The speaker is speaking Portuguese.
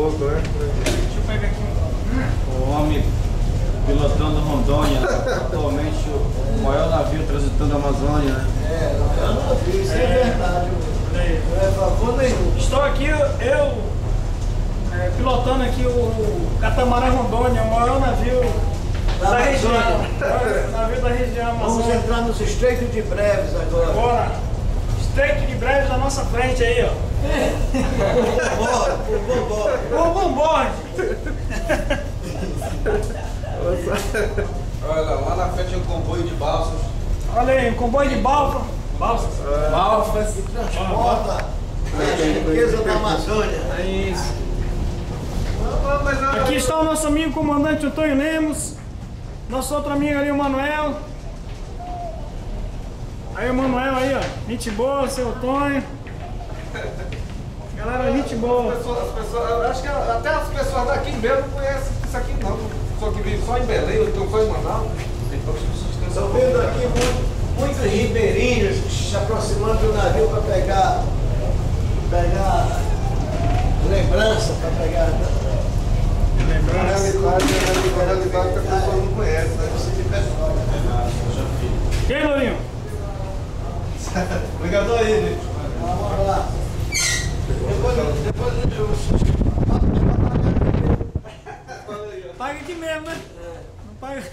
pouco, né? Deixa eu pegar aqui. O homem pilotando Rondônia, atualmente o maior navio transitando a Amazônia, né? Eu não vi, isso é verdade. Não é favor nenhum. Estou aqui, pilotando aqui o Catamarã Rondônia, o maior navio da região. O navio da região Vamos Amazônia. entrar nos estreitos de Breves agora. Agora, Estreito de Breves na nossa frente aí, ó. O bomborde. Olha lá na frente é um comboio de balsas. Olha aí, um comboio de balsa. Balsas. Balsas. Que transporta a riqueza da Amazônia. É isso. Mas Aqui está o nosso amigo comandante Antônio Lemos. Nosso outro amigo ali, o Manuel. Aí o Manuel aí, ó. Gente boa, seu Antônio. Galera, gente boa. as pessoas, acho que até as pessoas daqui mesmo não conhecem isso aqui não. Só que vive só em Belém, ou então só em Manaus. Estou vendo aqui muitos ribeirinhos se aproximando do navio para pegar lembrança, para pegar. Na realidade que a pessoa não conhece, né? E aí, Lourinho? Obrigado aí, gente. Vamos lá. Depois Paga aqui mesmo, né? Não paga.